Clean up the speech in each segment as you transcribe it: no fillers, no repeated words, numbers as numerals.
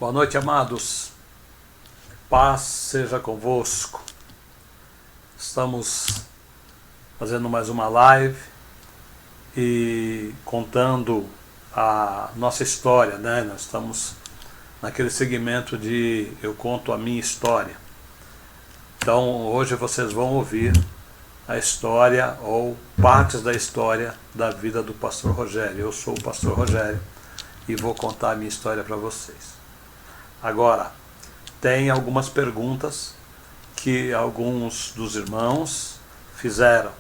Boa noite, amados. Paz seja convosco. Estamos fazendo mais uma live e contando a nossa história, né? Nós estamos naquele segmento de eu conto a minha história. Então, hoje vocês vão ouvir a história ou partes da história da vida do pastor Rogério. Eu sou o pastor Rogério e vou contar a minha história para vocês. Agora, tem algumas perguntas que alguns dos irmãos fizeram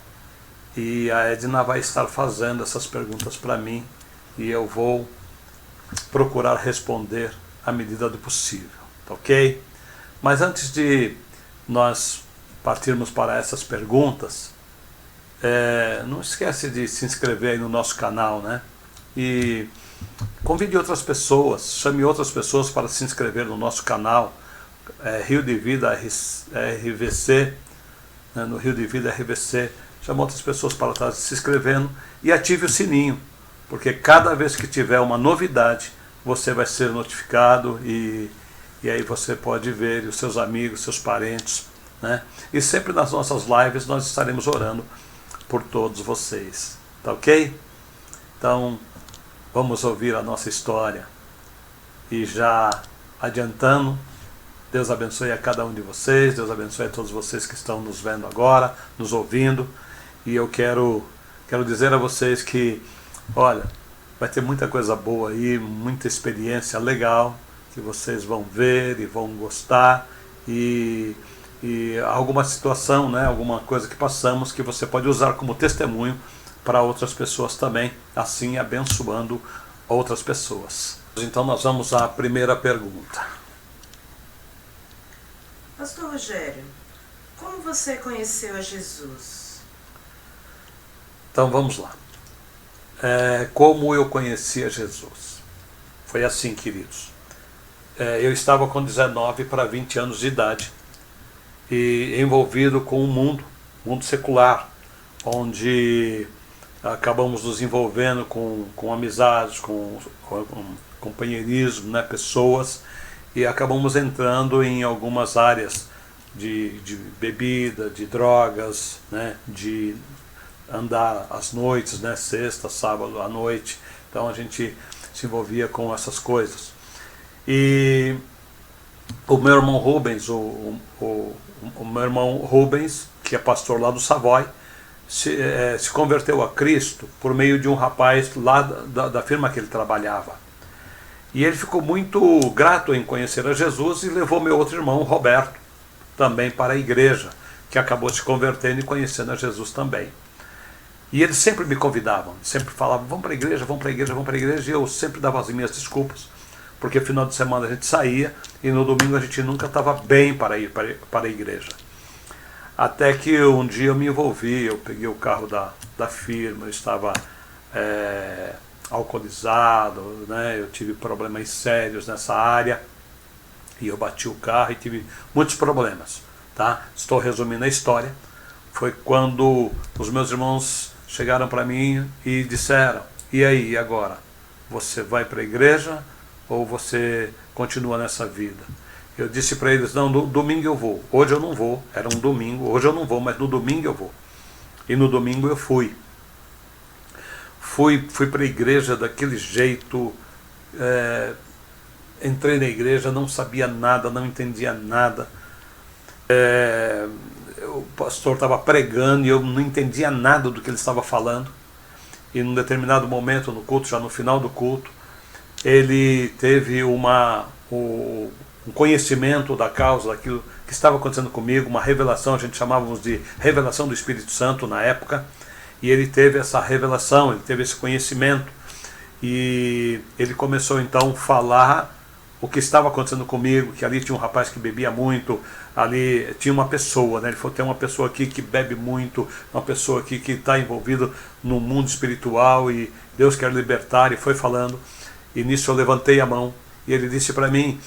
e a Edna vai estar fazendo essas perguntas para mim e eu vou procurar responder à medida do possível, tá ok? Mas antes de nós partirmos para essas perguntas, não esquece de se inscrever aí no nosso canal, né? E convide outras pessoas, chame outras pessoas para se inscrever no nosso canal, Rio de Vida RVC, né, no Rio de Vida RVC, chame outras pessoas para estar se inscrevendo e ative o sininho, porque cada vez que tiver uma novidade, você vai ser notificado e aí você pode ver os seus amigos, seus parentes, né? E sempre nas nossas lives nós estaremos orando por todos vocês, tá ok? Então, vamos ouvir a nossa história. E já adiantando, Deus abençoe a cada um de vocês, Deus abençoe a todos vocês que estão nos vendo agora, nos ouvindo. E eu quero dizer a vocês que, olha, vai ter muita coisa boa aí, muita experiência legal, que vocês vão ver e vão gostar. E alguma situação, né, alguma coisa que passamos que você pode usar como testemunho para outras pessoas também, assim abençoando outras pessoas. Então nós vamos à primeira pergunta. Pastor Rogério, como você conheceu a Jesus? Então vamos lá. Como eu conheci a Jesus? Foi assim, queridos. Eu estava com 19 para 20 anos de idade e envolvido com o mundo secular, onde acabamos nos envolvendo com amizades, com companheirismo, né, pessoas, e acabamos entrando em algumas áreas de bebida, de drogas, né, de andar às noites, né, sexta, sábado à noite. Então a gente se envolvia com essas coisas. E o meu irmão Rubens, o meu irmão Rubens, que é pastor lá do Savoy, se converteu a Cristo por meio de um rapaz lá da firma que ele trabalhava. E ele ficou muito grato em conhecer a Jesus e levou meu outro irmão, Roberto, também para a igreja, que acabou se convertendo e conhecendo a Jesus também. E eles sempre me convidavam, sempre falavam, vamos para a igreja, vamos para a igreja, vamos para a igreja, e eu sempre dava as minhas desculpas, porque final de semana a gente saía e no domingo a gente nunca estava bem para ir para a igreja. Até que um dia eu me envolvi, eu peguei o carro da firma, eu estava alcoolizado, né? Eu tive problemas sérios nessa área, e eu bati o carro e tive muitos problemas. Tá? Estou resumindo a história. Foi quando os meus irmãos chegaram para mim e disseram, e aí, e agora? Você vai para a igreja ou você continua nessa vida? Eu disse para eles, não, no domingo eu vou. Hoje eu não vou, era um domingo, hoje eu não vou, mas no domingo eu vou. E no domingo eu fui. Fui para a igreja daquele jeito, entrei na igreja, não sabia nada, não entendia nada. O pastor estava pregando e eu não entendia nada do que ele estava falando. E num determinado momento no culto, já no final do culto, ele teve um conhecimento da causa, daquilo que estava acontecendo comigo, uma revelação, a gente chamávamos de revelação do Espírito Santo na época, e ele teve essa revelação, ele teve esse conhecimento, e ele começou então a falar o que estava acontecendo comigo, que ali tinha um rapaz que bebia muito, ali tinha uma pessoa, né? Ele falou, tem uma pessoa aqui que bebe muito, uma pessoa aqui que está envolvida no mundo espiritual e Deus quer libertar, e foi falando, e nisso eu levantei a mão, e ele disse para mim,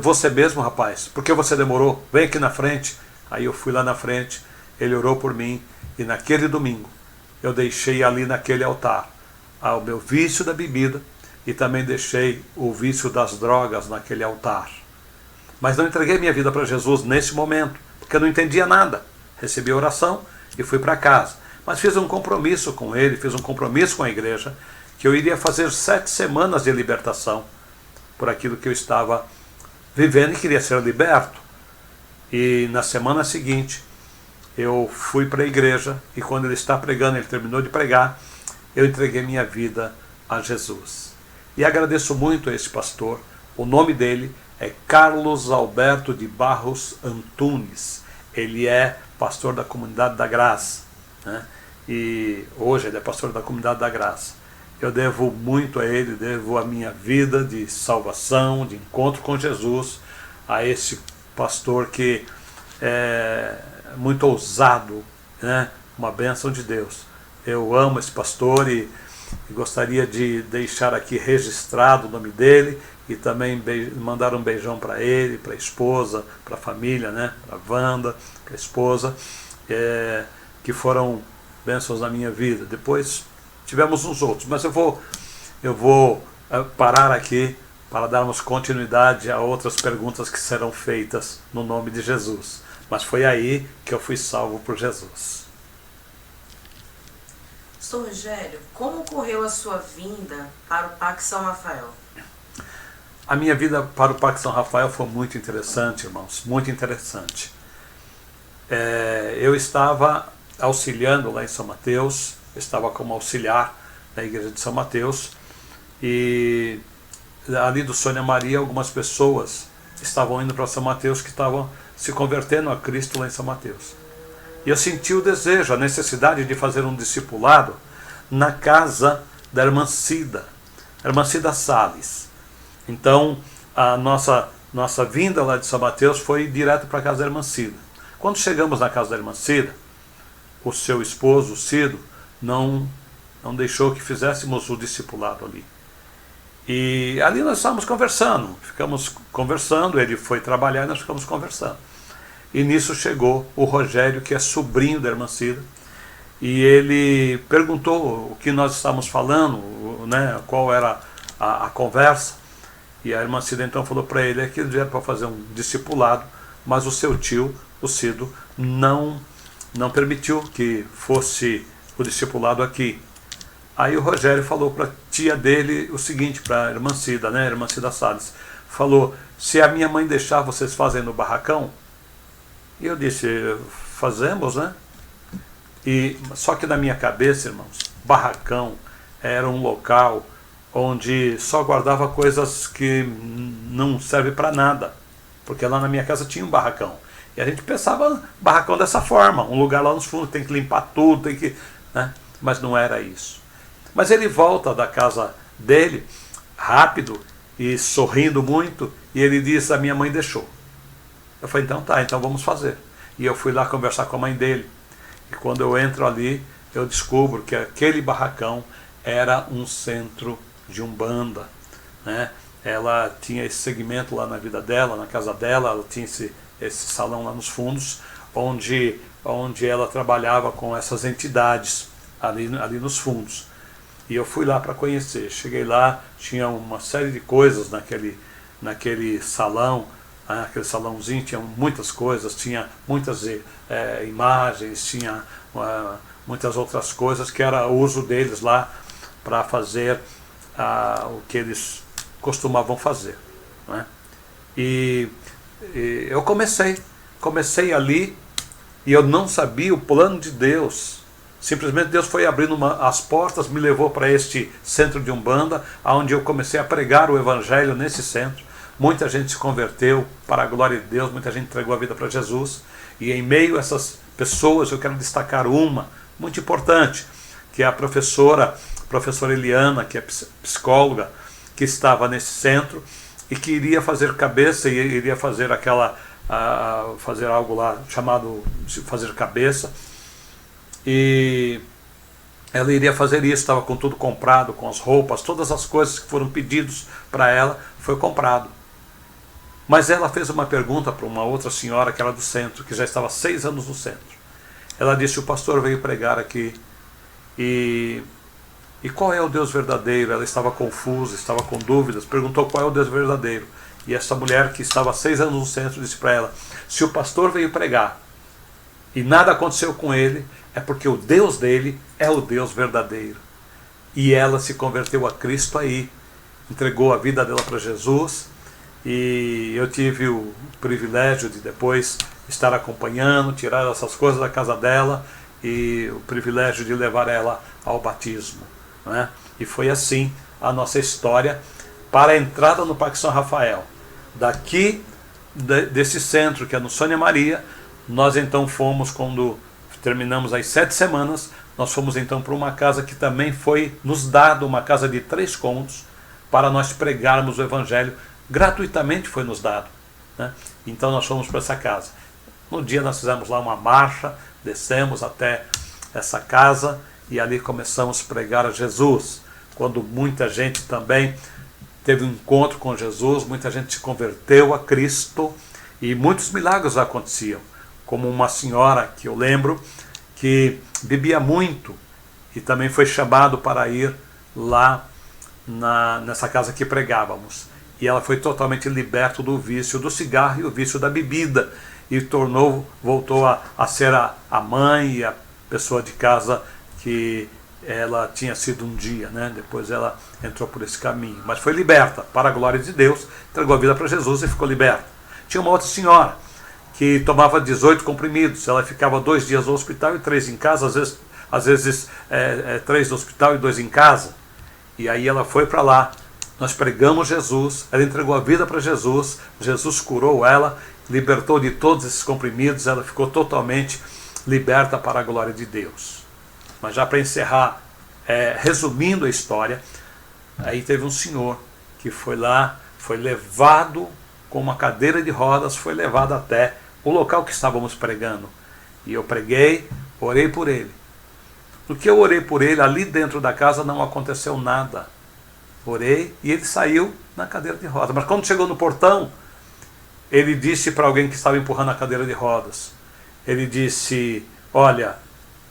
você mesmo, rapaz, por que você demorou? Vem aqui na frente. Aí eu fui lá na frente, ele orou por mim, e naquele domingo eu deixei ali naquele altar o meu vício da bebida e também deixei o vício das drogas naquele altar. Mas não entreguei minha vida para Jesus nesse momento, porque eu não entendia nada. Recebi a oração e fui para casa. Mas fiz um compromisso com ele, fiz um compromisso com a igreja, que eu iria fazer 7 semanas de libertação por aquilo que eu estava vivendo e queria ser liberto. E na semana seguinte, eu fui para a igreja e quando ele está pregando, ele terminou de pregar, eu entreguei minha vida a Jesus. E agradeço muito a esse pastor. O nome dele é Carlos Alberto de Barros Antunes. Ele é pastor da Comunidade da Graça, né? E hoje ele é pastor da Comunidade da Graça. Eu devo muito a ele, devo a minha vida de salvação, de encontro com Jesus, a esse pastor que é muito ousado, né? Uma bênção de Deus. Eu amo esse pastor e gostaria de deixar aqui registrado o nome dele e também mandar um beijão para ele, para a esposa, para a família, né? Para a Wanda, para a esposa, que foram bênçãos na minha vida. Depois tivemos uns outros, mas eu vou parar aqui para darmos continuidade a outras perguntas que serão feitas no nome de Jesus. Mas foi aí que eu fui salvo por Jesus. Pastor Rogério, como ocorreu a sua vinda para o Parque São Rafael? A minha vida para o Parque São Rafael foi muito interessante, irmãos, muito interessante. Eu estava auxiliando lá em São Mateus, estava como auxiliar na igreja de São Mateus, e ali do Sônia Maria, algumas pessoas estavam indo para São Mateus que estavam se convertendo a Cristo lá em São Mateus. E eu senti o desejo, a necessidade de fazer um discipulado na casa da irmã Cida Salles. Então, a nossa vinda lá de São Mateus foi direto para a casa da irmã Cida. Quando chegamos na casa da irmã Cida, o seu esposo, o Cido, não deixou que fizéssemos o discipulado ali. E ali nós estávamos conversando, ficamos conversando, ele foi trabalhar e nós ficamos conversando. E nisso chegou o Rogério, que é sobrinho da irmã Cida, e ele perguntou o que nós estávamos falando, né, qual era a conversa. E a irmã Cida então falou para ele que ele vieram para fazer um discipulado, mas o seu tio, o Cido, não permitiu que fosse o discipulado aqui. Aí o Rogério falou para a tia dele o seguinte, para a irmã Cida, né, a irmã Cida Salles, falou: se a minha mãe deixar, vocês fazem no barracão? E eu disse: fazemos, né? Só que na minha cabeça, irmãos, barracão era um local onde só guardava coisas que não servem para nada, porque lá na minha casa tinha um barracão. E a gente pensava barracão dessa forma, um lugar lá nos fundos, tem que limpar tudo, tem que, né? Mas não era isso. Mas ele volta da casa dele, rápido e sorrindo muito, e ele diz: a minha mãe deixou. Eu falei: então tá, então vamos fazer. E eu fui lá conversar com a mãe dele. E quando eu entro ali, eu descubro que aquele barracão era um centro de Umbanda, né? Ela tinha esse segmento lá na vida dela, na casa dela, ela tinha esse salão lá nos fundos, onde ela trabalhava com essas entidades ali nos fundos. E eu fui lá para conhecer. Cheguei lá, tinha uma série de coisas naquele salão, aquele salãozinho, tinha muitas coisas, tinha muitas imagens, tinha muitas outras coisas que era o uso deles lá para fazer o que eles costumavam fazer, né? E eu comecei ali, e eu não sabia o plano de Deus. Simplesmente Deus foi abrindo as portas, me levou para este centro de Umbanda, onde eu comecei a pregar o Evangelho nesse centro. Muita gente se converteu para a glória de Deus, muita gente entregou a vida para Jesus. E em meio a essas pessoas eu quero destacar uma muito importante, que é a professora Eliana, que é psicóloga, que estava nesse centro e que iria fazer cabeça, e iria fazer fazer algo lá chamado de fazer cabeça. E ela iria fazer isso, estava com tudo comprado, com as roupas, todas as coisas que foram pedidos para ela, foi comprado. Mas ela fez uma pergunta para uma outra senhora que era do centro, que já estava 6 anos no centro. Ela disse: o pastor veio pregar aqui e E qual é o Deus verdadeiro? Ela estava confusa, estava com dúvidas, perguntou qual é o Deus verdadeiro. E essa mulher que estava há 6 anos no centro disse para ela: se o pastor veio pregar e nada aconteceu com ele, é porque o Deus dele é o Deus verdadeiro. E ela se converteu a Cristo aí, entregou a vida dela para Jesus, e eu tive o privilégio de depois estar acompanhando, tirar essas coisas da casa dela, e o privilégio de levar ela ao batismo, né? E foi assim a nossa história para a entrada no Parque São Rafael. Daqui desse centro, que é no Sônia Maria, nós então fomos, quando terminamos as 7 semanas, nós fomos então para uma casa que também foi nos dado, uma casa de 3 cômodos, para nós pregarmos o Evangelho, gratuitamente foi nos dado, né? Então nós fomos para essa casa. No dia nós fizemos lá uma marcha, descemos até essa casa e ali começamos a pregar a Jesus, quando muita gente também teve um encontro com Jesus, muita gente se converteu a Cristo e muitos milagres aconteciam, como uma senhora que eu lembro que bebia muito e também foi chamado para ir lá nessa casa que pregávamos, e ela foi totalmente liberta do vício do cigarro e o vício da bebida, e voltou a ser a mãe e a pessoa de casa que ela tinha sido um dia, né? Depois ela entrou por esse caminho, mas foi liberta, para a glória de Deus, entregou a vida para Jesus e ficou liberta. Tinha uma outra senhora que tomava 18 comprimidos, ela ficava 2 dias no hospital e 3 em casa, às vezes 3 no hospital e 2 em casa, e aí ela foi para lá, nós pregamos Jesus, ela entregou a vida para Jesus, Jesus curou ela, libertou de todos esses comprimidos, ela ficou totalmente liberta para a glória de Deus. Mas já para encerrar, resumindo a história, aí teve um senhor que foi lá, foi levado com uma cadeira de rodas, foi levado até o local que estávamos pregando. E eu preguei, orei por ele. No que eu orei por ele, ali dentro da casa não aconteceu nada. Orei e ele saiu na cadeira de rodas. Mas quando chegou no portão, ele disse para alguém que estava empurrando a cadeira de rodas, ele disse: olha,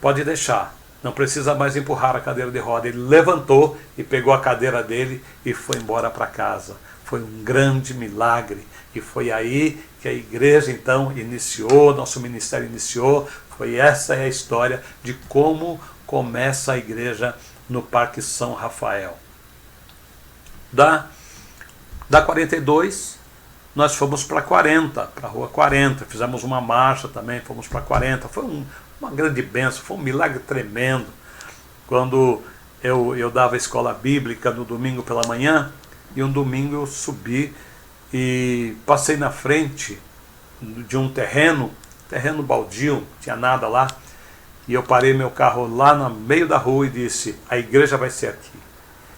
pode deixar, não precisa mais empurrar a cadeira de roda. Ele levantou e pegou a cadeira dele e foi embora para casa. Foi um grande milagre, e foi aí que a igreja então iniciou, nosso ministério iniciou. Essa é a história de como começa a igreja no Parque São Rafael. Da 42, nós fomos para 40, para a rua 40, fizemos uma marcha também, fomos para 40, foi uma grande bênção, foi um milagre tremendo. Quando eu dava escola bíblica no domingo pela manhã, e um domingo eu subi e passei na frente de um terreno baldio, não tinha nada lá, e eu parei meu carro lá no meio da rua e disse: a igreja vai ser aqui.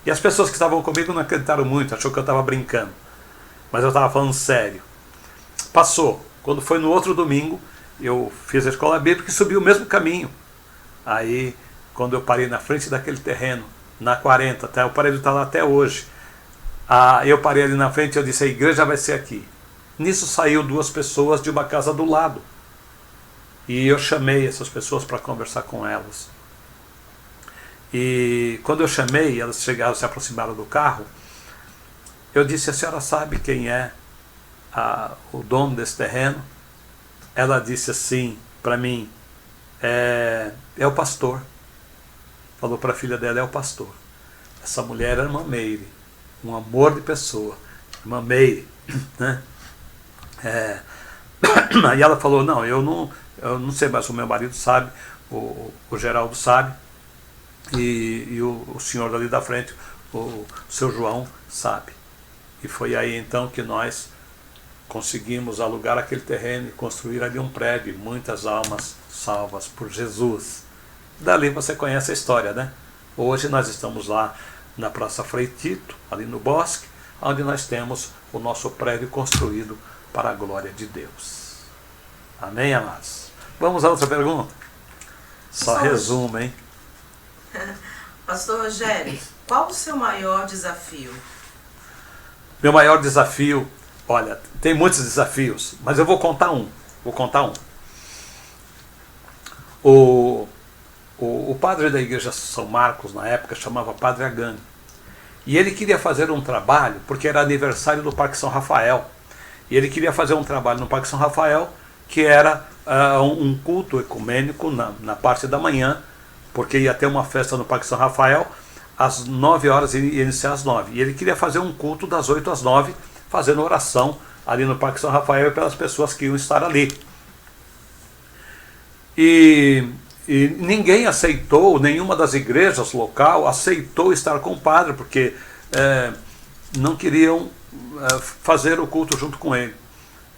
E as pessoas que estavam comigo não acreditaram muito, achou que eu estava brincando, mas eu estava falando sério. Passou. Quando foi no outro domingo, eu fiz a escola bíblica e subi o mesmo caminho. Aí, quando eu parei na frente daquele terreno, na 40, até o parede está lá até hoje, eu parei ali na frente e eu disse: a igreja vai ser aqui. Nisso saiu 2 pessoas de uma casa do lado, e eu chamei essas pessoas para conversar com elas. E quando eu chamei, elas chegaram, se aproximaram do carro, eu disse: a senhora sabe quem é o dono desse terreno? Ela disse assim para mim: é o pastor. Falou para a filha dela: é o pastor. Essa mulher era uma Meire, um amor de pessoa, uma Meire, né? Aí ela falou: não, eu não sei, mas o meu marido sabe, o Geraldo sabe, e o senhor ali da frente, o seu João, sabe. E foi aí então que nós conseguimos alugar aquele terreno e construir ali um prédio, muitas almas salvas por Jesus. Dali você conhece a história, né? Hoje nós estamos lá na Praça Frei Tito, ali no Bosque, onde nós temos o nosso prédio construído para a glória de Deus. Amém, amados? Vamos a outra pergunta? Só resumo, hein? Pastor Rogério, qual o seu maior desafio? Meu maior desafio, olha, tem muitos desafios, mas eu vou contar um. O padre da igreja São Marcos, na época, chamava Padre Agani. E ele queria fazer um trabalho, porque era aniversário do Parque São Rafael. E ele queria fazer um trabalho no Parque São Rafael, que era um culto ecumênico na parte da manhã, porque ia ter uma festa no Parque São Rafael, às 9 horas e ia iniciar às 9. E ele queria fazer um culto das 8 às 9, fazendo oração ali no Parque São Rafael e pelas pessoas que iam estar ali. E ninguém aceitou, nenhuma das igrejas local aceitou estar com o padre, porque não queriam fazer o culto junto com ele.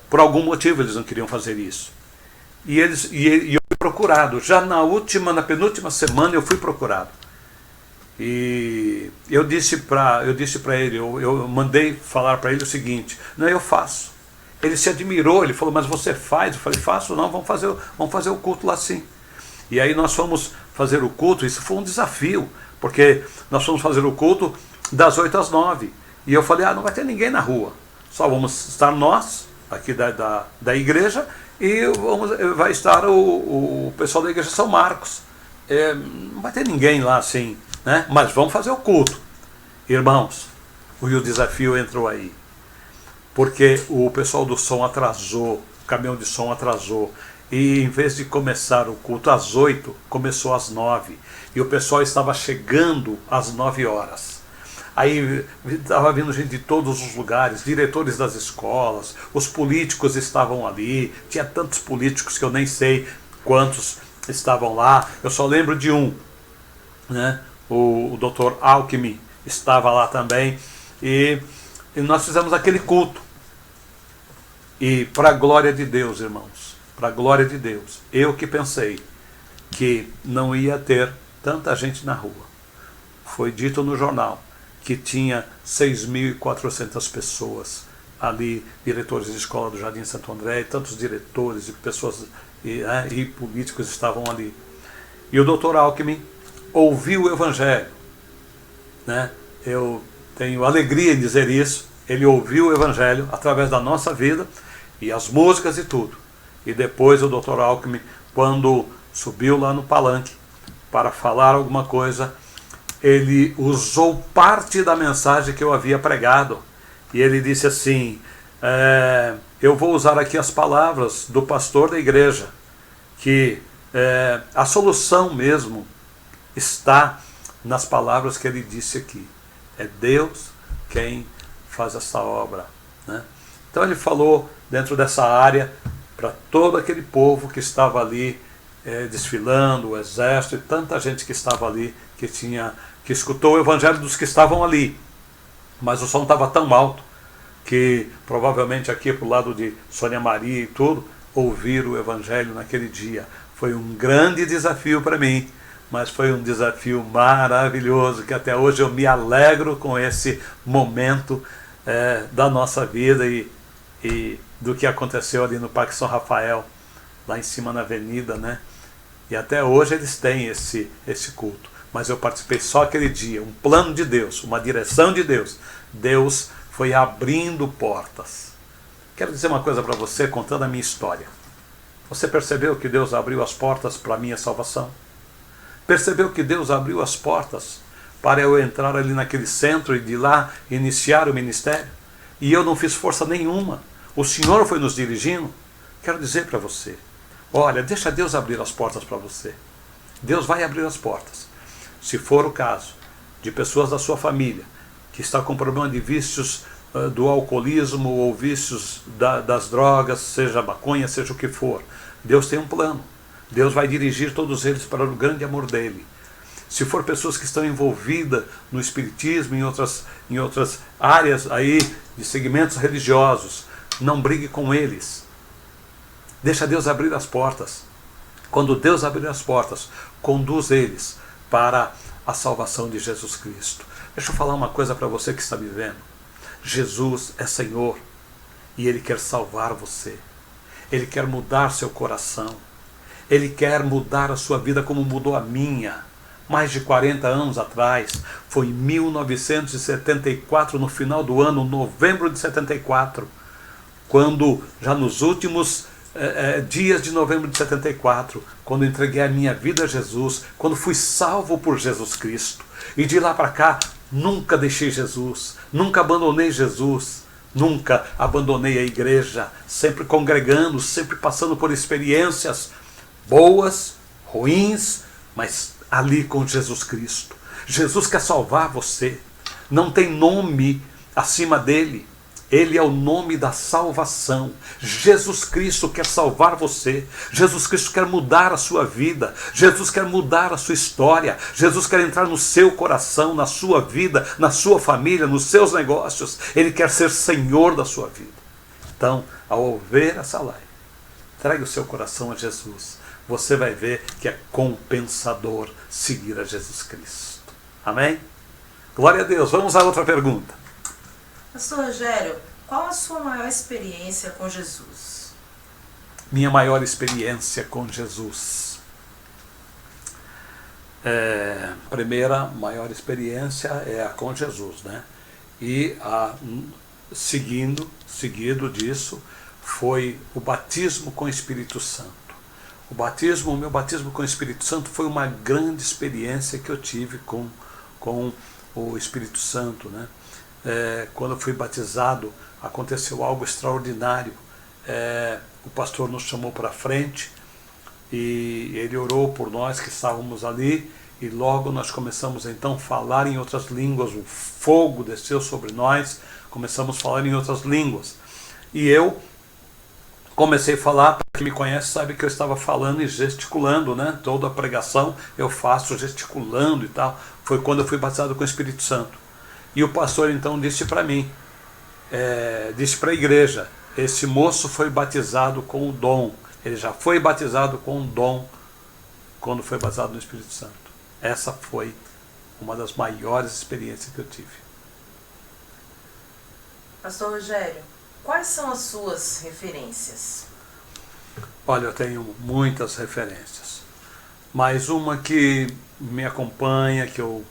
Por algum motivo eles não queriam fazer isso. E eu fui procurado. Já na penúltima semana eu fui procurado. E eu disse para ele, eu mandei falar para ele o seguinte: não, eu faço. Ele se admirou, ele falou: mas você faz? Eu falei: faço não, vamos fazer o culto lá sim. E aí nós fomos fazer o culto. Isso foi um desafio, porque nós fomos fazer o culto das 8 às 9. E eu falei: não vai ter ninguém na rua, só vamos estar nós aqui da igreja, e vai estar o pessoal da igreja São Marcos. Não vai ter ninguém lá assim, né? Mas vamos fazer o culto. Irmãos, o desafio entrou aí, porque o pessoal do som atrasou, o caminhão de som atrasou, e em vez de começar o culto às 8, começou às 9, e o pessoal estava chegando às 9 horas. Aí estava vindo gente de todos os lugares, diretores das escolas, os políticos estavam ali, tinha tantos políticos que eu nem sei quantos estavam lá, eu só lembro de um, né? O Dr. Alckmin estava lá também, e nós fizemos aquele culto. E para a glória de Deus, irmãos, para a glória de Deus, eu que pensei que não ia ter tanta gente na rua. Foi dito no jornal que tinha 6.400 pessoas ali, diretores de escola do Jardim Santo André, e tantos diretores e pessoas e políticos estavam ali. E o Dr. Alckmin ouviu o Evangelho, né? Eu tenho alegria em dizer isso. Ele ouviu o Evangelho através da nossa vida, e as músicas e tudo. E depois o Dr. Alckmin, quando subiu lá no palanque para falar alguma coisa, ele usou parte da mensagem que eu havia pregado. E ele disse assim: eu vou usar aqui as palavras do pastor da igreja, que a solução mesmo está nas palavras que ele disse aqui. É Deus quem faz essa obra, né? Então ele falou dentro dessa área para todo aquele povo que estava ali desfilando, o exército, e tanta gente que estava ali, que escutou o evangelho dos que estavam ali. Mas o som estava tão alto que provavelmente aqui para o lado de Sônia Maria e tudo, ouviram o evangelho naquele dia. Foi um grande desafio para mim, mas foi um desafio maravilhoso, que até hoje eu me alegro com esse momento da nossa vida e do que aconteceu ali no Parque São Rafael, lá em cima na avenida, né? E até hoje eles têm esse culto. Mas eu participei só aquele dia, um plano de Deus, uma direção de Deus. Deus foi abrindo portas. Quero dizer uma coisa para você, contando a minha história. Você percebeu que Deus abriu as portas para a minha salvação? Percebeu que Deus abriu as portas para eu entrar ali naquele centro e de lá iniciar o ministério? E eu não fiz força nenhuma. O Senhor foi nos dirigindo. Quero dizer para você, olha, deixa Deus abrir as portas para você. Deus vai abrir as portas. Se for o caso de pessoas da sua família que está com problema de vícios do alcoolismo ou vícios das drogas, seja maconha, seja o que for, Deus tem um plano. Deus vai dirigir todos eles para o grande amor dele. Se for pessoas que estão envolvidas no espiritismo, em outras áreas aí de segmentos religiosos, não brigue com eles. Deixa Deus abrir as portas. Quando Deus abrir as portas, conduz eles para a salvação de Jesus Cristo. Deixa eu falar uma coisa para você que está me vendo. Jesus é Senhor e Ele quer salvar você. Ele quer mudar seu coração. Ele quer mudar a sua vida como mudou a minha. Mais de 40 anos atrás, foi em 1974, no final do ano, novembro de 74, quando já nos últimos dias de novembro de 74, quando entreguei a minha vida a Jesus, quando fui salvo por Jesus Cristo. E de lá para cá, nunca deixei Jesus, nunca abandonei Jesus, nunca abandonei a igreja, sempre congregando, sempre passando por experiências boas, ruins, mas ali com Jesus Cristo. Jesus quer salvar você, não tem nome acima dele. Ele é o nome da salvação. Jesus Cristo quer salvar você. Jesus Cristo quer mudar a sua vida. Jesus quer mudar a sua história. Jesus quer entrar no seu coração, na sua vida, na sua família, nos seus negócios. Ele quer ser Senhor da sua vida. Então, ao ver essa live, entregue o seu coração a Jesus. Você vai ver que é compensador seguir a Jesus Cristo. Amém? Glória a Deus. Vamos a outra pergunta. Pastor Rogério, qual a sua maior experiência com Jesus? Minha maior experiência com Jesus. A primeira maior experiência é a com Jesus, né? E seguido disso, foi o batismo com o Espírito Santo. O meu batismo com o Espírito Santo foi uma grande experiência que eu tive com o Espírito Santo, né? Quando eu fui batizado, aconteceu algo extraordinário. O pastor nos chamou para frente e ele orou por nós que estávamos ali, e logo nós começamos então a falar em outras línguas. O fogo desceu sobre nós, começamos a falar em outras línguas, e eu comecei a falar. Para quem me conhece sabe que eu estava falando e gesticulando, né? Toda a pregação eu faço gesticulando e tal. Foi quando eu fui batizado com o Espírito Santo. E o pastor então disse para mim, disse para a igreja: esse moço foi batizado com o dom. Ele já foi batizado com o dom quando foi batizado no Espírito Santo. Essa foi uma das maiores experiências que eu tive. Pastor Rogério, quais são as suas referências? Olha, eu tenho muitas referências, mas uma que me acompanha, que eu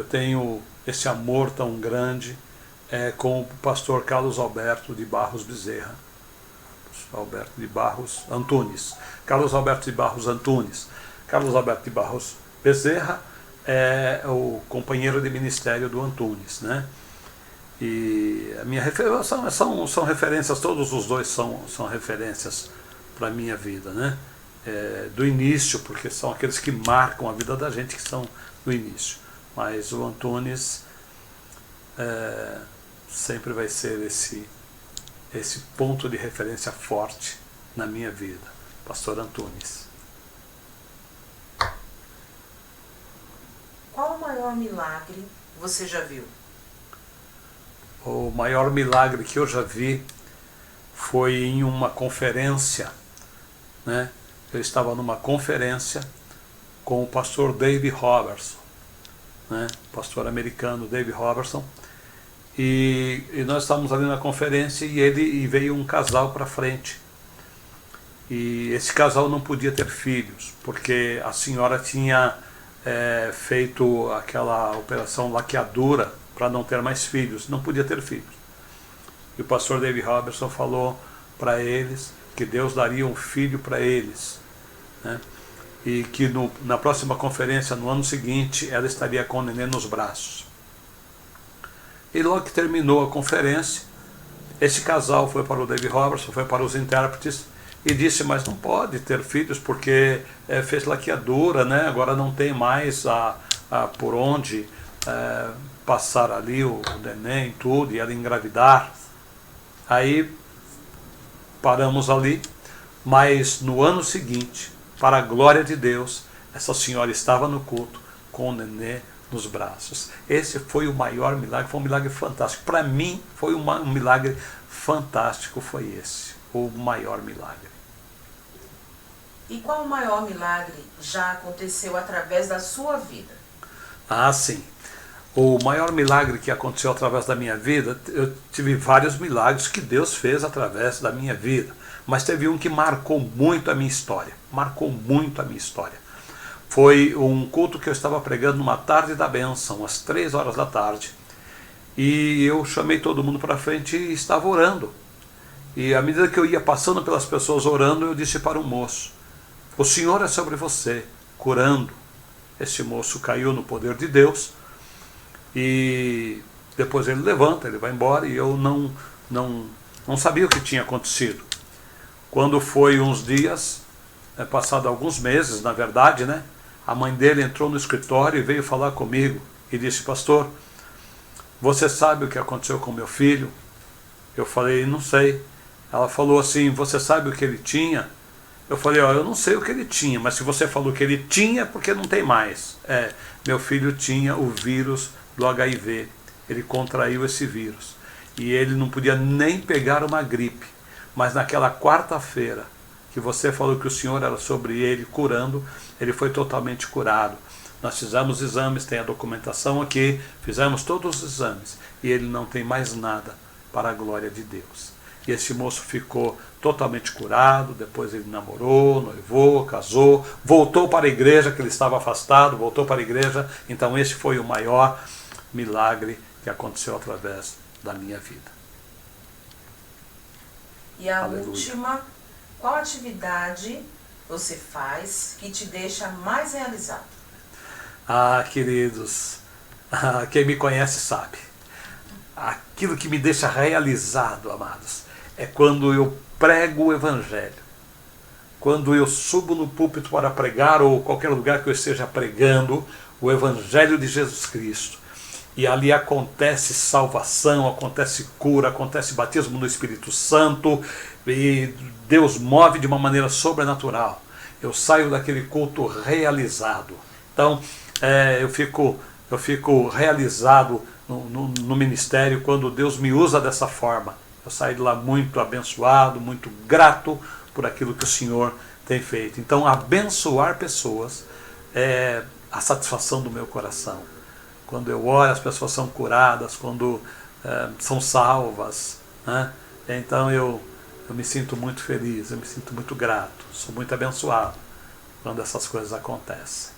tenho esse amor tão grande, é com o pastor Carlos Alberto de Barros Bezerra. Alberto de Barros Antunes. Carlos Alberto de Barros Antunes. Carlos Alberto de Barros Bezerra é o companheiro de ministério do Antunes, né? E a minha referência são referências, todos os dois são referências para a minha vida, né? Do início, porque são aqueles que marcam a vida da gente, que são do início. Mas o Antunes sempre vai ser esse ponto de referência forte na minha vida, pastor Antunes. Qual o maior milagre você já viu? O maior milagre que eu já vi foi em uma conferência, né? Eu estava numa conferência com o pastor David Robertson, né? Pastor americano David Robertson, e nós estávamos ali na conferência e veio um casal para frente. E esse casal não podia ter filhos, porque a senhora tinha feito aquela operação laqueadura para não ter mais filhos, não podia ter filhos. E o pastor David Robertson falou para eles que Deus daria um filho para eles, né? E que na próxima conferência, no ano seguinte, ela estaria com o neném nos braços. E logo que terminou a conferência, esse casal foi para o David Robertson, foi para os intérpretes e disse: mas não pode ter filhos porque fez laqueadura, né? Agora não tem mais por onde passar ali o neném, tudo, e ela engravidar. Aí paramos ali, mas no ano seguinte, para a glória de Deus, essa senhora estava no culto com o neném nos braços. Esse foi o maior milagre, foi um milagre fantástico. Para mim, foi um milagre fantástico, foi esse, o maior milagre. E qual o maior milagre já aconteceu através da sua vida? Ah, sim. O maior milagre que aconteceu através da minha vida, eu tive vários milagres que Deus fez através da minha vida, mas teve um que marcou muito a minha história, Foi um culto que eu estava pregando numa tarde da bênção, às 3 horas da tarde, e eu chamei todo mundo para frente e estava orando. E à medida que eu ia passando pelas pessoas orando, eu disse para o moço: o Senhor é sobre você, curando. Esse moço caiu no poder de Deus e depois ele levanta, ele vai embora, e eu não sabia o que tinha acontecido. Quando foi uns dias, passado alguns meses, na verdade, né, a mãe dele entrou no escritório e veio falar comigo e disse: pastor, você sabe o que aconteceu com meu filho? Eu falei: não sei. Ela falou assim: você sabe o que ele tinha? Eu falei: ó, eu não sei o que ele tinha, mas se você falou que ele tinha, é porque não tem mais. Meu filho tinha o vírus do HIV, ele contraiu esse vírus, e ele não podia nem pegar uma gripe, mas naquela quarta-feira, que você falou que o Senhor era sobre ele, curando, ele foi totalmente curado. Nós fizemos exames, tem a documentação aqui, fizemos todos os exames, e ele não tem mais nada, para a glória de Deus. E esse moço ficou totalmente curado, depois ele namorou, noivou, casou, voltou para a igreja, que ele estava afastado, voltou para a igreja. Então esse foi o maior milagre que aconteceu através da minha vida. E a Aleluia. última, qual atividade você faz que te deixa mais realizado? Queridos, quem me conhece sabe. Aquilo que me deixa realizado, amados, é quando eu prego o Evangelho. Quando eu subo no púlpito para pregar, ou qualquer lugar que eu esteja pregando o Evangelho de Jesus Cristo, e ali acontece salvação, acontece cura, acontece batismo no Espírito Santo, e Deus move de uma maneira sobrenatural. Eu saio daquele culto realizado. Então, eu fico realizado no ministério quando Deus me usa dessa forma. Eu saio de lá muito abençoado, muito grato por aquilo que o Senhor tem feito. Então, abençoar pessoas é a satisfação do meu coração. Quando eu oro, as pessoas são curadas, quando são salvas, né? Então eu me sinto muito feliz, eu me sinto muito grato, sou muito abençoado quando essas coisas acontecem.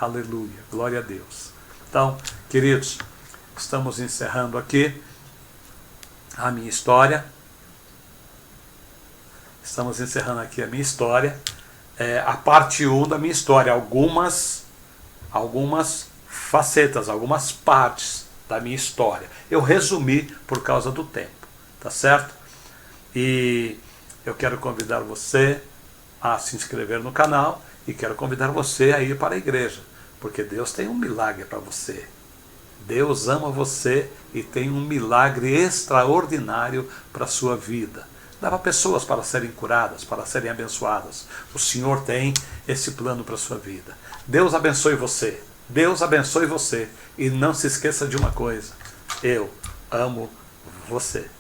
Aleluia, glória a Deus. Então, queridos, estamos encerrando aqui a minha história. Estamos encerrando aqui a minha história, a parte 1 da minha história, algumas facetas, algumas partes da minha história. Eu resumi por causa do tempo, tá certo? E eu quero convidar você a se inscrever no canal e quero convidar você a ir para a igreja, porque Deus tem um milagre para você. Deus ama você e tem um milagre extraordinário para a sua vida. Leva pessoas para serem curadas, para serem abençoadas. O Senhor tem esse plano para a sua vida. Deus abençoe você. Deus abençoe você. E não se esqueça de uma coisa: eu amo você.